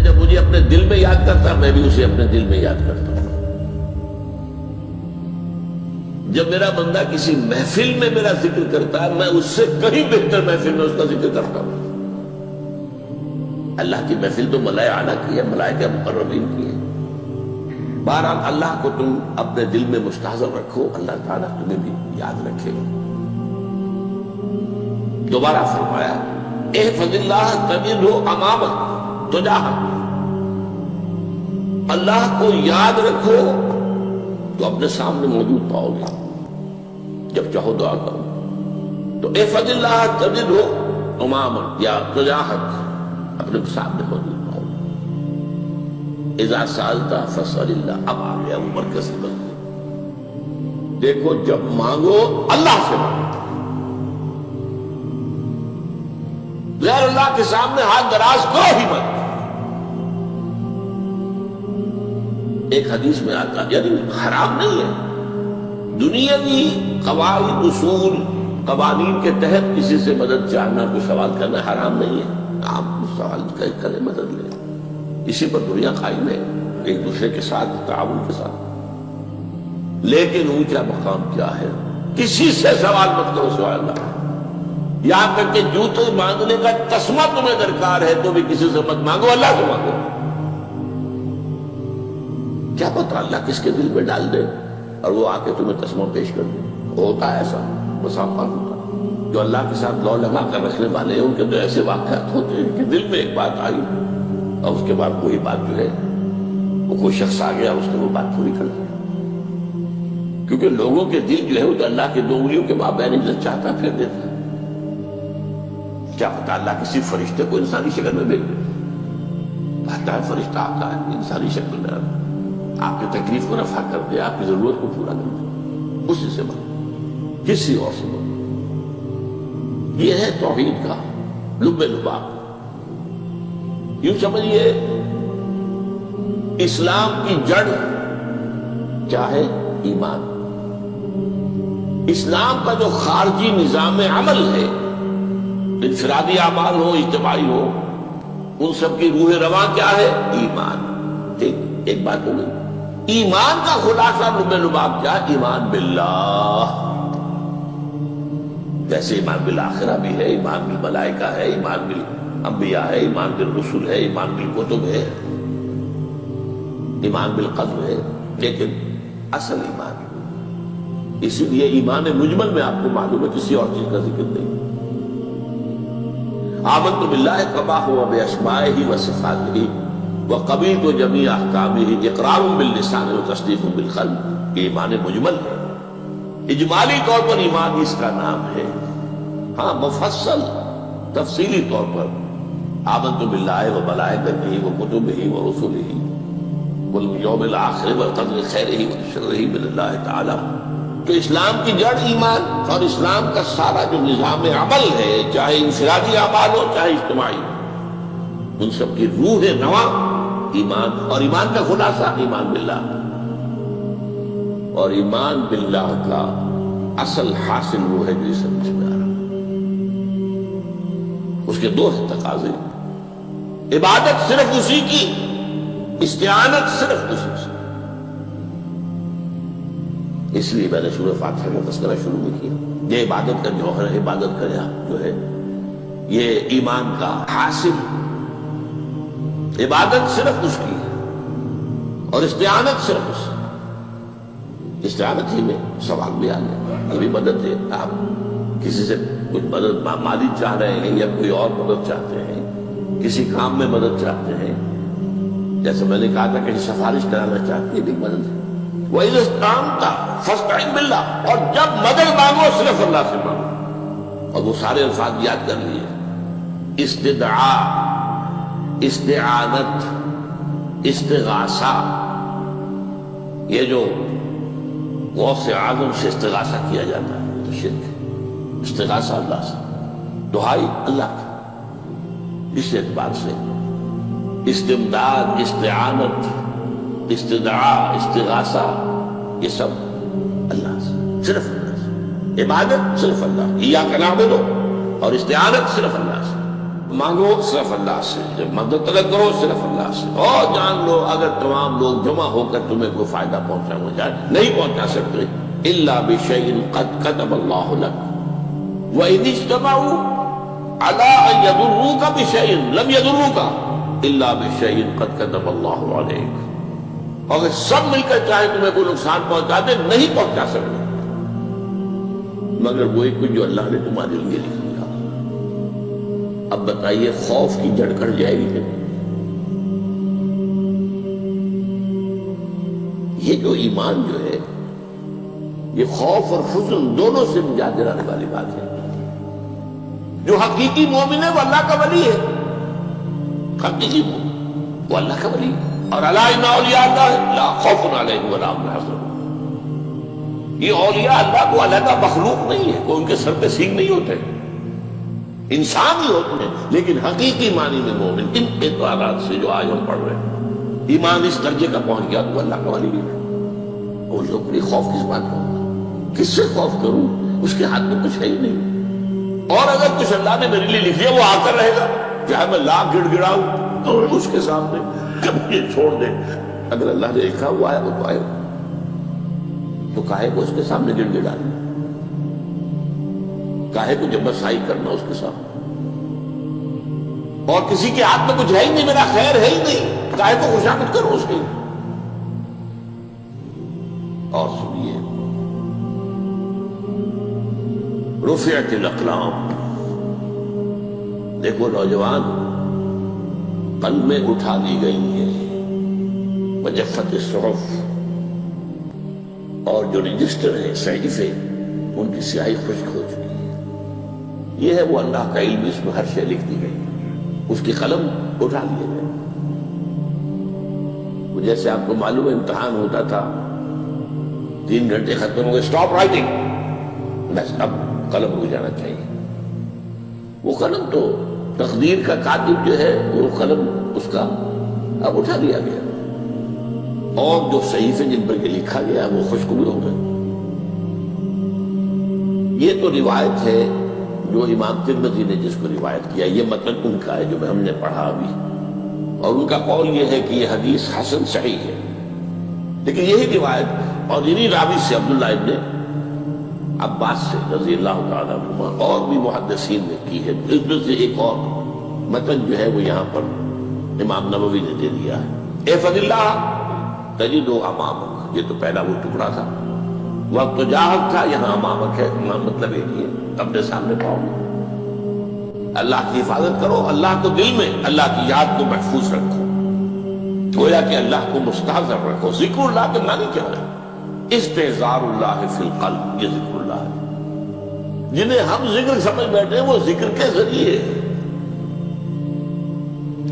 جب مجھے اپنے دل میں یاد کرتا میں بھی اسے اپنے دل میں یاد کرتا ہوں. جب میرا بندہ کسی محفل میں میرا ذکر کرتا ہے میں اس سے کہیں بہتر محفل میں اس کا ذکر کرتا ہوں. اللہ کی محفل تو ملائے اعلیٰ کی ہے، ملائکہ مقربین کی ہے. بہرحال اللہ کو تم اپنے دل میں مستحضر رکھو، اللہ تعالیٰ تمہیں بھی یاد رکھے گا. دوبارہ فرمایا احفظ اللہ تجدہ امامک تجاہک، اللہ کو یاد رکھو تو اپنے سامنے موجود پاؤ گے. جب چاہو دعا کرو تو احفظ اللہ تجدہ امامک یا تجاہک، اپنے سامنے موجود پاؤ گے. اذا سألت فاسأل اللہ. اب آ گیا وہ مرکزی بات. دیکھو جب مانگو اللہ سے مانگو، غیر اللہ کے سامنے ہاتھ دراز کرو ہی مت. ایک حدیث میں آتا یعنی حرام نہیں ہے، دنیاوی قواعد اصول قوانین کے تحت کسی سے مدد چاہنا، کوئی سوال کرنا حرام نہیں ہے. آپ سوال کریں، مدد لیں، اسی پر دنیا قائم ہے، ایک دوسرے کے ساتھ تعاون کے ساتھ. لیکن اونچا مقام کیا ہے؟ کسی سے سوال مت کرو سوائے اللہ. یہاں تک کہ جوتے مانگنے کا تسمہ تمہیں درکار ہے تو بھی کسی سے مت مانگو، اللہ سے مانگو. کیا پتہ اللہ کس کے دل میں ڈال دے اور وہ آ کے تمہیں تسمہ پیش کر دے. ہوتا ہے ایسا، مسافات ہوتا ہے. جو اللہ کے ساتھ لو لگا کر رکھنے والے ہیں ان کے تو ایسے واقعات ہوتے ہیں کہ دل میں ایک بات آئی اور اس کے بعد وہی بات جو ہے وہ کوئی شخص آ گیا اس نے وہ بات پوری کر دی. کیونکہ لوگوں کے دل جو ہے وہ تو اللہ کے دو انگلیوں کے مابین جو چاہتا پھر دیتا ہے. کیا پتہ اللہ کسی فرشتے کو انسانی شکل میں بھیج دے. آتا ہے فرشتہ، آتا ہے انسانی شکل میں، آپ کی تکلیف کو رفع کر دے، آپ کی ضرورت کو پورا کر دے. اسی سے بات، کسی اور سے بات. یہ ہے توحید کا لب لباب. یوں سمجھیے اسلام کی جڑ کیا ہے؟ ایمان. اسلام کا جو خارجی نظام عمل ہے، انفرادی اعمال ہو اجتماعی ہو، ان سب کی روح رواں کیا ہے؟ ایمان. ٹھیک، ایک بات ہو گئی. ایمان کا خلاصہ لب لباب کیا؟ ایمان باللہ. جیسے ایمان بالآخرہ بھی ہے، ایمان بالملائکہ ہے، ایمان بالانبیاء ہے، ایمان بالرسل ہے، ایمان بالکتب ہے، ایمان بالقدر ہے. لیکن اصل ایمان، اسی لیے ایمان مجمل میں آپ کو معلوم ہے کسی اور چیز کا ذکر نہیں. آمنت باللہ کما ہوا باسمائہ وصفاتہ وقبلت جمیع احکامہ اقرار باللسان وتصدیق بالقلب. یہ ایمان مجمل ہے. اجمالی طور پر ایمان اس کا نام ہے. ہاں مفصل تفصیلی طور پر آمنت باللہ وملائکتہ وکتبہ ورسلہ والیوم الآخر والقدر خیرہ وشرہ من اللہ تعالی. تو اسلام کی جڑ ایمان، اور اسلام کا سارا جو نظام عمل ہے، چاہے انفرادی اعمال ہو چاہے اجتماعی، ان سب کی روح نواں ایمان. اور ایمان کا خلاصہ ایمان باللہ. اور ایمان باللہ کا اصل حاصل وہ ہے جو اس سمجھ میں آ رہا. اس کے دو تقاضے، عبادت صرف اسی کی، استعانت صرف اسی سے. اس لیے میں نے سورہ فاتحہ کا تذکرہ شروع میں کیا. یہ عبادت کا جوہر ہے، عبادت کا جو ہے یہ ایمان کا حاصل. عبادت صرف اس کی ہے اور استعانت صرف اس. استعانت ہی میں سوال بھی آ گیا. یہ بھی مدد ہے. آپ کسی سے کچھ مدد مالی چاہ رہے ہیں یا کوئی اور مدد چاہتے ہیں، کسی کام میں مدد چاہتے ہیں، جیسے میں نے کہا تھا کہ سفارش کرانا چاہتے ہیں، بھی مدد ہے. وَإِذَا اسْتَعَنْتَ فَاسْتَعِنْ بِاللَّهِ. اور جب مدد مانگو صرف اللہ سے مانگو. اور وہ سارے الفاظ یاد کر لیے: استدعاء، استعانت، استغاثہ. یہ جو غوث اعظم سے استغاثہ کیا جاتا ہے تو شرک ہے. استغاثہ اللہ سے، دعائی اللہ کی. اس اعتبار سے استمداد، استعانت، استدعاء، استغاثہ یہ سب اللہ سے، صرف اللہ سے. عبادت صرف اللہ، ایاک نعبد، اور استعانت صرف اللہ سے. مانگو صرف اللہ سے، جب مدد طلب کرو صرف اللہ سے، اور جان لو اگر تمام لوگ جمع ہو کر تمہیں کوئی فائدہ پہنچانا چاہے نہیں پہنچا سکتے، الا بشیء قد کتب اللہ لک وَإِنِ اجْتَمَعُوا عَلَىٰ أَن يَضُرُّوكَ بِشَيْءٍ لَمْ يَضُرُّوكَ إِلَّا بِشَيْءٍ قَدْ كَتَبَ اللَّهُ عَلَيْكَ، اگر سب مل کر چاہے تمہیں کوئی نقصان پہنچا دے نہیں پہنچا سکتے مگر وہی کچھ جو اللہ نے تمہارے لیے لکھ دیا۔ اب بتائیے خوف کی جڑ کٹ جائے گی کہ نہیں؟ یہ جو ایمان جو ہے یہ خوف اور حزن دونوں سے نجات دلانے والی بات ہے۔ جو حقیقی مومن ہے وہ اللہ کا ولی ہے، حقیقی مومن وہ اللہ کا ولی ہے، اور الا ان اولیاء اللہ لا خوف علیہم ولا هم يحزنون۔ یہ اولیاء اللہ کو علیحدہ مخلوق نہیں ہے، کوئی ان کے سر پہ سینگ نہیں ہوتے، انسان ہی ہوتے ہیں، لیکن حقیقی معنی میں مومن ان اعتبارات سے جو آج ہم پڑھ رہے ہیں ایمان اس درجے کا پہنچ گیا تو اللہ کا ولی ہے۔ اور لوگ بڑی خوف کس بات کا، کس سے خوف کروں، اس کے ہاتھ میں کچھ ہے ہی نہیں، اور اگر کچھ اللہ نے میرے لیے لکھ دیا وہ آ کر رہے گا، چاہے میں لاکھ گڑ گڑاؤں اور اس کے سامنے کہ مجھے چھوڑ دے، اگر اللہ نے لکھا ہوا ہے وہ تو آئے، تو کاہے کو اس کے سامنے گڑ گڑانا، کاہے کو جبرسائی کرنا اس کے سامنے، اور کسی کے ہاتھ میں کچھ ہے ہی نہیں، میرا خیر ہے ہی نہیں، کاہے کو خوشامد کرو اس کی۔ اور سنیے، رفعت الاقلام، دیکھو نوجوان، قلمیں اٹھا دی گئی ہیں، وجفت الصحف، اور جو رجسٹر ہیں صحیفے ان کی سیاہی خشک ہو چکی ہے، یہ ہے وہ اللہ کا علم، اس میں ہر شے لکھ دی گئی، اس کی قلم اٹھا لیے گئے۔ جیسے آپ کو معلوم ہے امتحان ہوتا تھا، 3 گھنٹے ختم ہو گئے، اسٹاپ رائٹنگ، بس اب قلم رک جانا چاہیے۔ وہ قلم تو تقدیر کا کاتب جو ہے وہ قلم اس کا اب اٹھا لیا گیا، اور جو صحیفے جن پر یہ لکھا گیا وہ خشک بھی ہو گئے۔ یہ تو روایت ہے جو امام ترمذی نے جس کو روایت کیا، یہ مطلب ان کا ہے جو ہم نے پڑھا ابھی، اور ان کا قول یہ ہے کہ یہ حدیث حسن صحیح ہے، لیکن یہی روایت اور انہی راوی سے عبداللہ ابن عباس سے رضی اللہ تعالیٰ عنہ اور بھی محدثین نے کی ہے۔ اس میں سے ایک اور متن جو ہے وہ یہاں پر امام نووی نے دے دیا ہے، احفظ اللہ تجدہ امامک، یہ تو پہلا وہ ٹکڑا تھا، وقت جاہد تھا، یہاں امامک ہے، مطلب ایک ہی ہے، اپنے سامنے پاؤ گے۔ اللہ کی حفاظت کرو، اللہ کو دل میں، اللہ کی یاد کو محفوظ رکھو، گویا کہ اللہ کو مستحضر رکھو۔ ذکر اللہ کے معنی کیا ہے؟ استحضار اللہ فی القلب، یہ ذکر اللہ ہے۔ جنہیں ہم ذکر سمجھ بیٹھے ہیں وہ ذکر کے ذریعے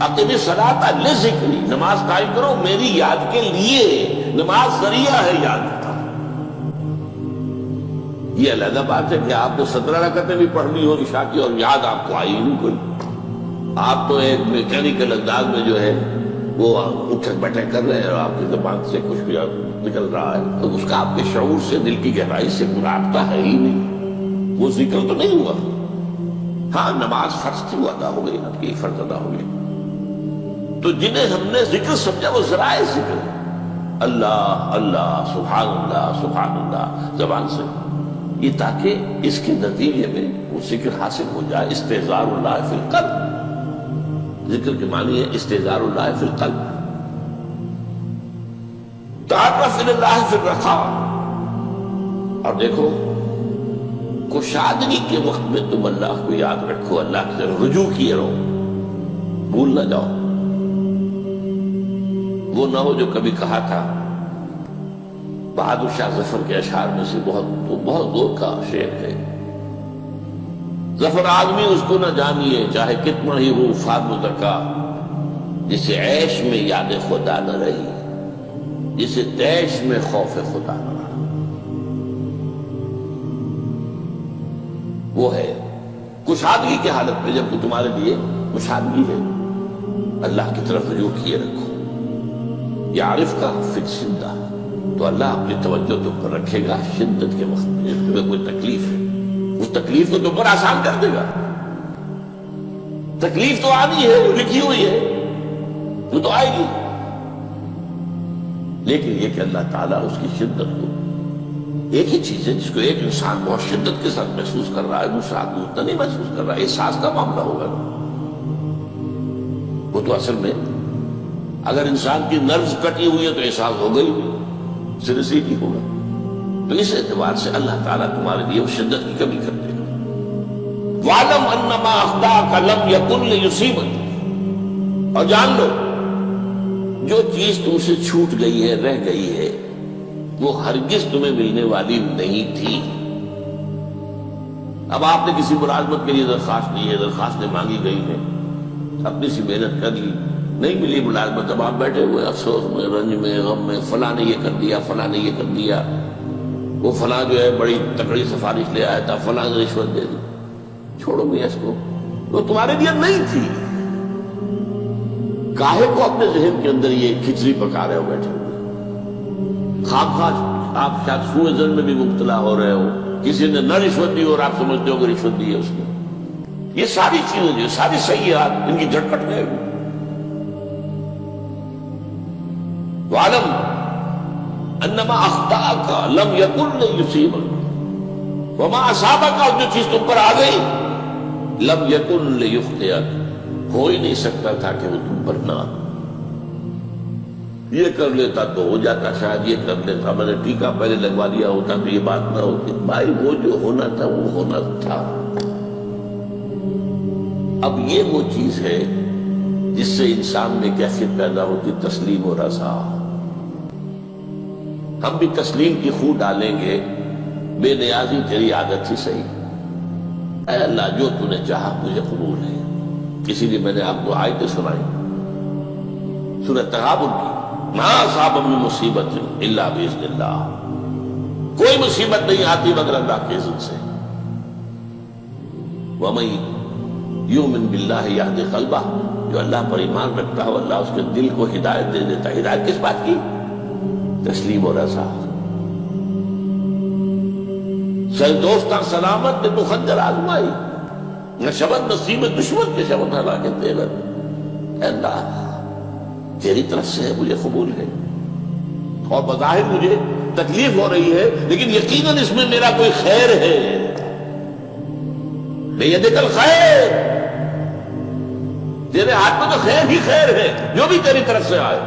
اقیم الصلاۃ لذکری، نماز قائم کرو میری یاد کے لیے، نماز ذریعہ ہے یاد کا۔ یہ علیحدہ بات ہے کہ آپ نے 17 رکعتیں بھی پڑھنی ہو عشاء کی اور یاد آپ کو آئی نہیں کوئی، آپ تو ایک میکینیکل انداز میں جو ہے وہ اٹھک بیٹھک کر رہے ہیں اور آپ کی زبان سے کچھ بھی نکل رہا ہے، تو اس کا آپ کے شعور سے، دل کی گہرائی سے رابطہ ہے ہی نہیں، وہ ذکر تو نہیں ہوا۔ ہاں نماز فرض تھی وہ ادا ہو گئی، آپ کی فرض ادا ہو گئی۔ تو جنہیں ہم نے ذکر سمجھا وہ ذرائع ذکر، اللہ اللہ سبحان اللہ سبحان اللہ زبان سے، یہ تاکہ اس کے نتیجے میں وہ ذکر حاصل ہو جائے۔ استحضار اللہ فی القلب، ذکر کے معنی ہے استحضار اللہ فی القلب۔ تعرف الی اللہ فی الرخاء، اور دیکھو کشادگی کے وقت میں تم اللہ کو یاد رکھو، اللہ کی طرف رجوع کیے رہو، بھول نہ جاؤ۔ وہ نہ ہو جو کبھی کہا تھا، بہادر شاہ ظفر کے اشعار میں سے بہت زور کا شعر ہے، ظفر آدمی اس کو نہ جانیے چاہے کتنا ہی ہو فاد متقا، جسے عیش میں یاد خدا نہ رہی، جسے تیش میں خوف خدا نہ رہا۔ وہ ہے کشادگی کی حالت میں، جب تمہارے لیے کشادگی ہے، اللہ کی طرف رجوع کیے رکھو۔ یعرف کا فی الشدہ، تو اللہ اپنی توجہ تم پر رکھے گا شدت کے وقت میں، جب تمہیں کوئی تکلیف ہے اس تکلیف کو تم پر آسان کر دے گا۔ تکلیف تو آنی ہے، وہ لکھی ہوئی ہے، وہ تو آئے گی، لیکن یہ کہ اللہ تعالیٰ اس کی شدت کو، ایک ہی چیز ہے جس کو ایک انسان بہت شدت کے ساتھ محسوس کر رہا ہے، دوسرا آدمی اتنا نہیں محسوس کر رہا ہے، احساس کا معاملہ ہوگا نا۔ وہ تو اصل میں اگر انسان کی نروز کٹی ہوئی ہے تو احساس ہوگا ہی نہیں، سر سے نہیں ہوگا۔ تو اس اعتبار سے اللہ تعالیٰ تمہارے لیے وہ شدت کی کمی کر دے گا۔ وَعْلَمْ أَنَّمَا أَخْطَأَكَ لَمْ يَكُنْ لِيُصِيبَكَ، اور جان لو جو چیز تم سے چھوٹ گئی ہے، رہ گئی ہے، وہ ہرگز تمہیں ملنے والی نہیں تھی۔ اب آپ نے کسی ملازمت کے لیے درخواست دی ہے، درخواستیں مانگی گئی ہیں، اپنی سی محنت کر لی، نہیں ملی ملازمت، اب آپ بیٹھے ہوئے افسوس میں، رنج میں، غم میں، فلاں نے یہ کر دیا، فلاں نے یہ کر دیا، وہ فلاں جو ہے بڑی تکڑی سفارش لے آیا تھا، فلاں نے رشوت دے دی۔ چھوڑو گے اس کو، وہ تمہارے لیے نہیں تھی۔ کاہے کو اپنے ذہن کے اندر یہ کھچڑی پکا رہے ہو بیٹھے ہوئے؟ خواہ آپ شاید سوء ظن میں بھی مبتلا ہو رہے ہو، کسی نے نہ رشوت دی اور آپ سمجھتے ہو کہ رشوت دی ہے اس نے۔ یہ ساری چیزیں جو ساری سیئات، ان کی جڑ کٹ گئے۔ وَعْلَمْ أَنَّمَا أَخْطَأَكَ لَمْ يَكُنْ لِيُصِيبَكَ وَمَا أَصَابَكَ، اور جو چیز تم پر آ گئی، لَمْ يَكُنْ لِيُخْطِئَكَ، ہو ہی نہیں سکتا تھا کہ وہ تم پر نہ۔ یہ کر لیتا تو ہو جاتا، شاید یہ کر لیتا، میں نے ٹیکا پہلے لگوا دیا ہوتا تو یہ بات نہ ہوتی۔ بھائی وہ جو ہونا تھا وہ ہونا تھا۔ اب یہ وہ چیز ہے جس سے انسان میں کیفیت پیدا ہوتی، تسلیم و رضا۔ ہم بھی تسلیم کی خو ڈالیں گے، بے نیازی تیری عادت ہی صحیح، اے اللہ جو تو نے چاہا مجھے قبول ہے۔ اسی لیے میں نے آپ کو آیتیں سنائی سورہ تغابن کی، ما اصاب من مصیبت الا باذن اللہ، کوئی مصیبت نہیں آتی مگر اللہ کے اذن سے۔ وَمَن یؤمن باللہ یہد قلبہ، جو اللہ پر ایمان رکھتا ہو اللہ اس کے دل کو ہدایت دے دیتا ہے۔ ہدایت کس بات کی؟ تسلیم و رضا۔ سر دوستاں سلامت نے تو خنجر آزمائی، نہ شبد نصیب دشمن کے شبد ہلاکت دے گا۔ اے اللہ تیری طرف سے ہے، مجھے قبول ہے، اور بظاہر مجھے تکلیف ہو رہی ہے لیکن یقیناً اس میں میرا کوئی خیر ہے۔ بیدک الخیر، تیرے ہاتھ میں تو خیر ہی خیر ہے، جو بھی تیری طرف سے آئے۔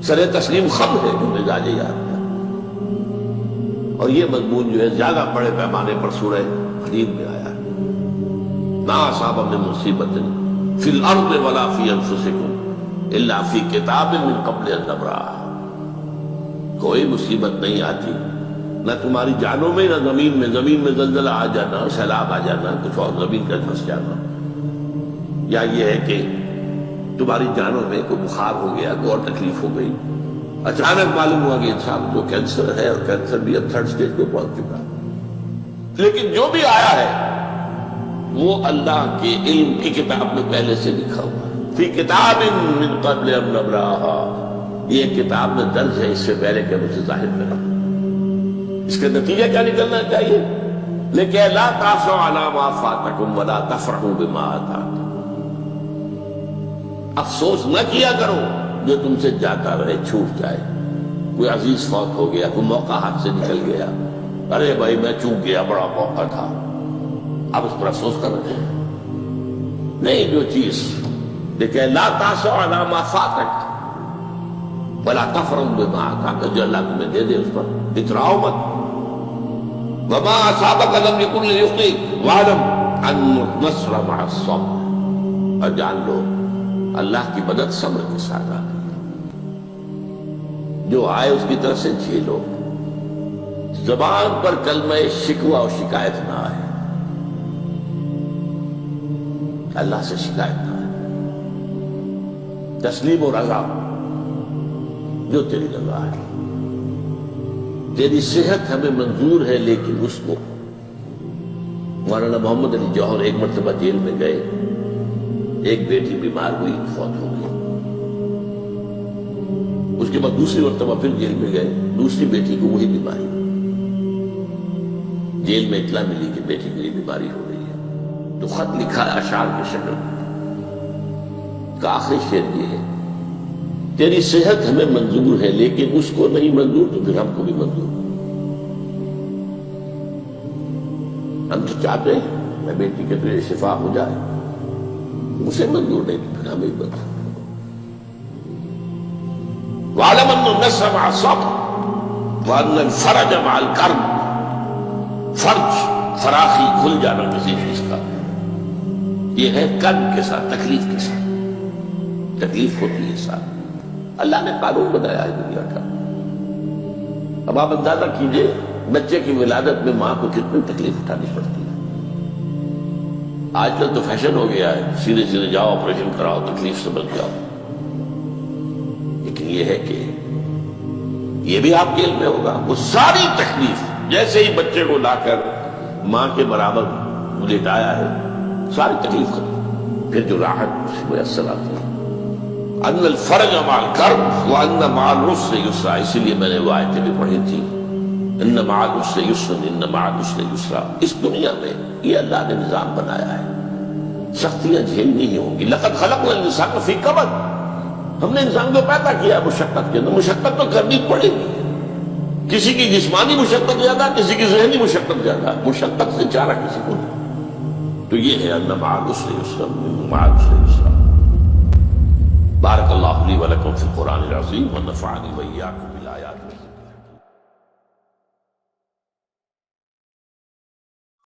سر تسلیم خم ہے جو مزاج یاد کا۔ اور یہ مضمون جو ہے زیادہ بڑے پیمانے پر سورہ حدید میں آیا ہے۔ ما اصاب من مصیبت فی الارض ولا فی انفسکم الا فی کتاب من قبل ان نبرأہ، کوئی مصیبت نہیں آتی نہ تمہاری جانوں میں نہ زمین میں زلزلہ آ جانا، سیلاب آ جانا، کچھ اور زمین کا دھنس جانا، یا یہ ہے کہ تمہاری جانوں میں کوئی بخار ہو گیا، کوئی اور تکلیف ہو گئی، اچانک معلوم ہوا کہ انسان کو کینسر ہے اور کینسر بھی اب 3rd stage پہ پہنچ چکا ہے، لیکن جو بھی آیا ہے وہ اللہ کے علم کی کتاب میں پہلے سے لکھا ہوا ہے۔ فی کتاب من قبل ان نبرأہا، یہ کتاب میں درج ہے اس سے پہلے کہ ہم اسے ظاہر کریں۔ اس کا نتیجہ کیا نکلنا چاہیے؟ لیکن لا تأسوا علی ما فاتکم ولا تفرحوا بما آتاکم، افسوس نہ کیا کرو جو تم سے جاتا رہے، چھوٹ جائے۔ کوئی عزیز فوت ہو گیا، کوئی موقع ہاتھ سے نکل گیا، ارے بھائی میں چوک گیا، بڑا موقع تھا، اب اس پر افسوس کر رہے ہیں؟ نہیں، جو چیز دیکھیں لا تأسوا علی ما فاتک ولا تفرحوا بما آتاک، جو اللہ تمہیں دے دے اس پر اتراؤ مت۔ وما اصابک لم یکن لیخطئک واعلم ان النصر مع الصبر، اور جان لو اللہ کی مدد صبر کے ساتھ آتی ہے، جو آئے اس کی طرف سے جھیلو، زبان پر کلمہ شکوہ اور شکایت نہ آئے، اللہ سے شکایت نہ آئے، تسلیم و رضا، جو تیری رضا ہے۔ تیری صحت ہمیں منظور ہے لیکن اس کو، مولانا محمد علی جوہر ایک مرتبہ جیل میں گئے، ایک بیٹی بیمار ہوئی، فوت ہو گئی، اس کے بعد دوسری مرتبہ پھر جیل میں گئے، دوسری بیٹی کو وہی بیماری، جیل میں اطلاع ملی کہ بیٹی کی بیماری ہو رہی ہے، تو خط لکھا ہے اشعار کی شکل کا آخری شعر یہ ہے: تیری صحت ہمیں منظور ہے لیکن اس کو نہیں منظور تو پھر ہم کو بھی منظور. ہم تو چاہتے ہیں میں بیٹی کے تجھے شفا ہو جائے، اسے منظور نہیں تو پھر ہمیں بھی منظور. وَعَلَمَ أَنَّ النَّصْرَ مَعَ الصَّبْرِ وَأَنَّ الْفَرَجَ مَعَ الْكَرْبِ. فرج، فراخی، کھل جانا کسی چیز کا، یہ ہے کرب کے ساتھ، تکلیف کے ساتھ. تکلیف ہوتی ہے ساتھ. اللہ نے قانون بنایا ہے دنیا کا. اب آپ اندازہ کیجئے بچے کی ولادت میں ماں کو کتنی تکلیف اٹھانی پڑتی ہے. آج کل تو فیشن ہو گیا ہے، سیدھے سیدھے جاؤ آپریشن کراؤ تکلیف سے بچ جاؤ. لیکن یہ ہے کہ یہ بھی آپ کے علم میں ہوگا وہ ساری تکلیف جیسے ہی بچے کو لا کر ماں کے برابر لٹایا ہے ساری تکلیف ختم، پھر جو راحت اس سے میسر آتی ہے. ان الفرج مع الکرب وان مع العسر یسرا. اسی لیے میں نے وہ آیتیں بھی پڑھی تھی، ان مع العسر یسرا ان مع العسر یسرا. اس دنیا میں یہ اللہ نے نظام بنایا ہے، سختیاں جھیلنی ہی ہوں گی. لقد خلقنا الانسان فی کبد. ہم نے انسان کو پیدا کیا مشقت کے اندر، مشقت تو کرنی پڑے گی. کسی کی جسمانی مشقت زیادہ، کسی کی ذہنی مشقت زیادہ، مشقت سے چارہ کسی کو نہیں. تو یہ ہے ان مع العسر یسرا ان مع العسر یسرا. بارک اللہ لی ولکم فی القرآن العظیم ونفعنی وإیاکم بالآیات.